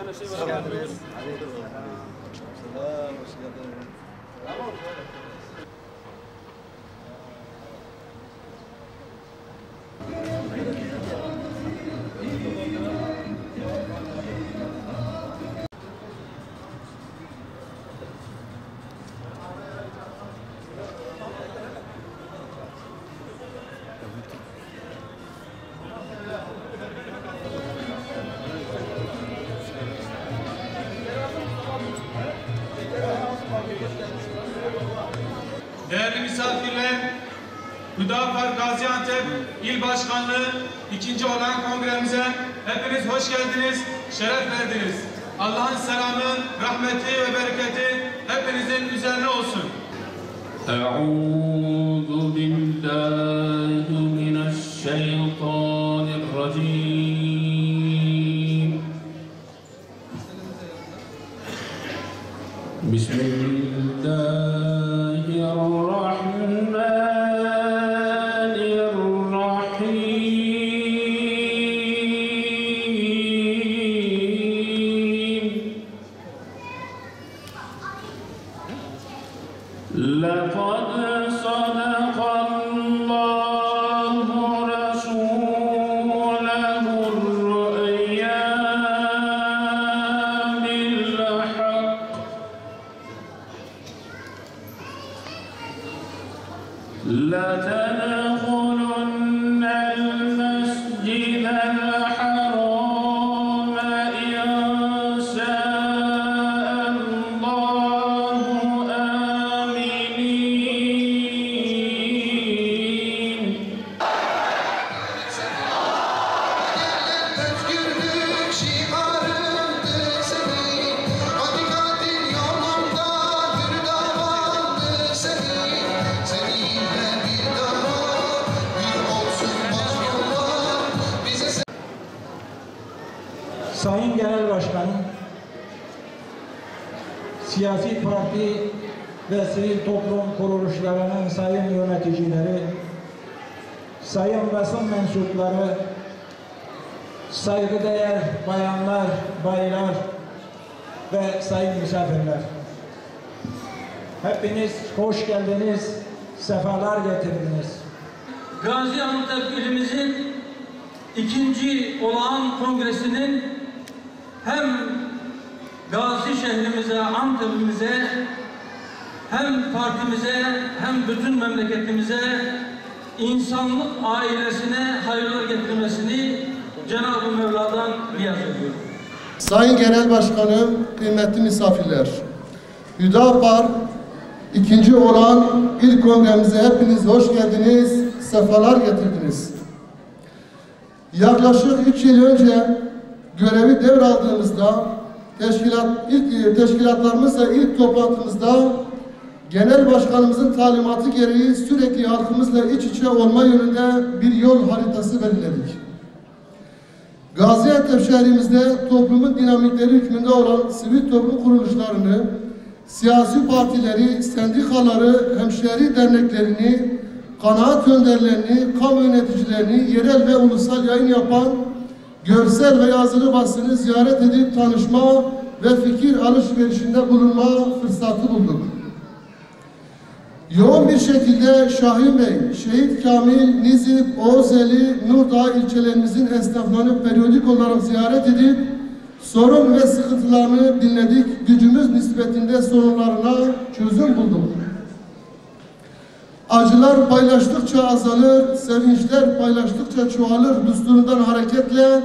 Hoş geldiniz. Değerli misafirler, Hüdapar Gaziantep İl Başkanlığı 2. olan kongremize hepiniz hoş geldiniz, şeref verdiniz. Allah'ın selamı, rahmeti ve bereketi hepinizin üzerine olsun. Euzu billahi mineşşeytanirracim. لقد صدق الله رسوله الرؤيا بالحق لتدخلن المسجد الحرام إن شاء الله آمنين. Özgürlük şiarındı senin, hadi katil yolundadır davandı senin. Seninle bir daha bir olsun mazlumlar bize. Sayın Genel Başkanım, siyasi parti ve sivil toplum kuruluşlarının sayın yöneticileri, sayın basın mensupları, saygıdeğer bayanlar, baylar ve sayın misafirler. Hepiniz hoş geldiniz, sefalar getirdiniz. Gaziantep ilimizin 2. olağan kongresinin hem Gazi şehrimize, Antep'imize, hem partimize, hem bütün memleketimize, insanlık ailesine hayırlar getirmesini Cenab-ı Mevla'dan niyaz ediyorum. Sayın Genel Başkanım, kıymetli misafirler, Hüdapar 2. olan ilk kongremize hepiniz hoş geldiniz, sefalar getirdiniz. Yaklaşık 3 yıl önce görevi devraldığımızda teşkilatlarımızla ilk toplantımızda Genel Başkanımızın talimatı gereği sürekli halkımızla iç içe olma yönünde bir yol haritası belirledik. Gaziantep şehrimizde toplumun dinamikleri hükmünde olan sivil toplum kuruluşlarını, siyasi partileri, sendikaları, hemşehri derneklerini, kanaat önderlerini, kamu yöneticilerini, yerel ve ulusal yayın yapan, görsel ve yazılı basını ziyaret edip tanışma ve fikir alışverişinde bulunma fırsatı bulduk. Yoğun bir şekilde Şahin Bey, Şehit Kamil, Nizip, Oğuzeli, Nurdağ ilçelerimizin esnaflarını periyodik olarak ziyaret edip sorun ve sıkıntılarını dinledik, gücümüz nispetinde sorunlarına çözüm bulduk. Acılar paylaştıkça azalır, sevinçler paylaştıkça çoğalır düsturundan hareketle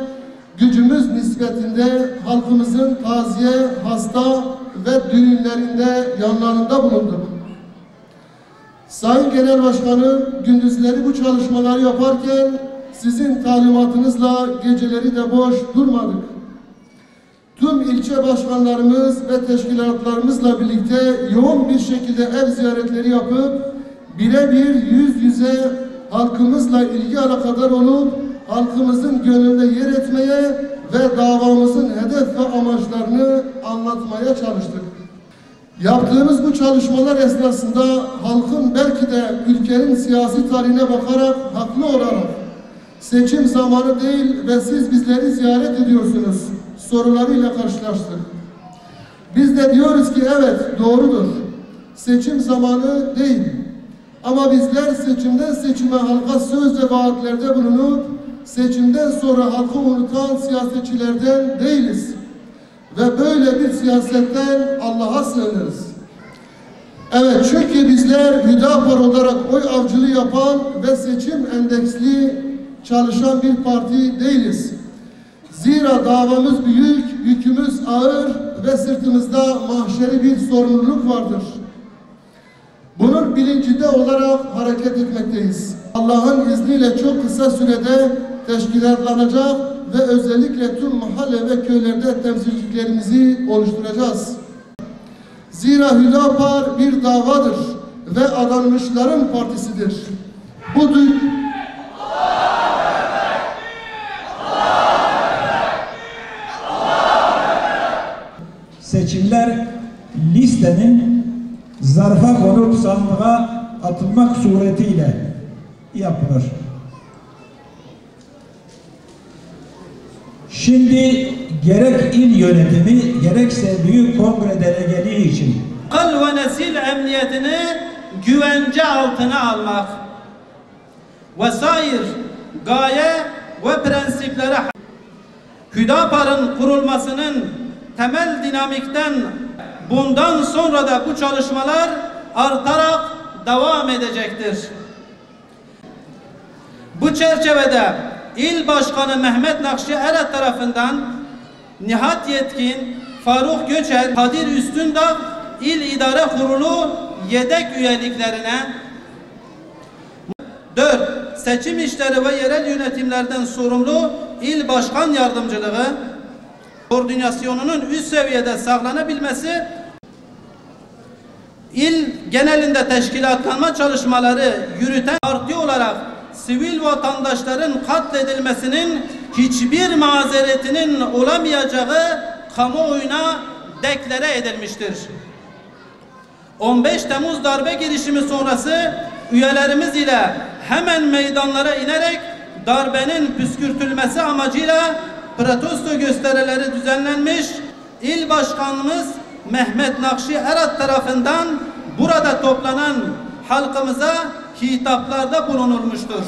gücümüz nispetinde halkımızın taziye, hasta ve düğünlerinde yanlarında bulunduk. Sayın Genel Başkanım, gündüzleri bu çalışmaları yaparken sizin talimatınızla geceleri de boş durmadık. Tüm ilçe başkanlarımız ve teşkilatlarımızla birlikte yoğun bir şekilde ev ziyaretleri yapıp birebir yüz yüze halkımızla ilgi alakadar olup halkımızın gönlünde yer etmeye ve davamızın hedef ve amaçlarını anlatmaya çalıştık. Yaptığımız bu çalışmalar esnasında halkın belki de ülkenin siyasi tarihine bakarak haklı olarak seçim zamanı değil ve siz bizleri ziyaret ediyorsunuz, sorularıyla karşılaştık. Biz de diyoruz ki evet, doğrudur. Seçim zamanı değil. Ama bizler seçimden seçime halka söz ve vaatlerde bulunup seçimden sonra halkı unutan siyasetçilerden değiliz. Ve böyle bir siyasetten Allah'a sığınırız. Evet, çünkü bizler Hüdapar olarak oy avcılığı yapan ve seçim endeksli çalışan bir parti değiliz. Zira davamız büyük, yükümüz ağır ve sırtımızda mahşeri bir sorumluluk vardır. Bunun bilincinde olarak hareket etmekteyiz. Allah'ın izniyle çok kısa sürede teşkilatlanacak ve özellikle tüm mahalle ve köylerde temsilciliklerimizi oluşturacağız. Zira Hüdapar bir davadır ve adanmışların partisidir. Bu Seçimler listenin zarfa konup sandığa atılmak suretiyle yapılır. Şimdi gerek il yönetimi gerekse büyük kongre delegeliği için akıl ve nesil emniyetini güvence altına almak vesair gaye ve prensiplere Hüdapar'ın kurulmasının temel dinamikten bundan sonra da bu çalışmalar artarak devam edecektir. Bu çerçevede İl Başkanı Mehmet Nakşi Eret tarafından Nihat Yetkin, Faruk Göçer, Kadir Üstündağ İl İdare Kurulu yedek üyeliklerine 4. Seçim işleri ve yerel yönetimlerden sorumlu İl Başkan Yardımcılığı koordinasyonunun üst seviyede sağlanabilmesi, il genelinde teşkilatlanma çalışmaları yürüten parti olarak sivil vatandaşların katledilmesinin hiçbir mazeretinin olamayacağı kamuoyuna deklare edilmiştir. 15 Temmuz darbe girişimi sonrası üyelerimiz ile hemen meydanlara inerek darbenin püskürtülmesi amacıyla protesto gösterileri düzenlenmiş. İl Başkanımız Mehmet Nakşi Eret tarafından burada toplanan halkımıza hitaplarda bulunulmuştur.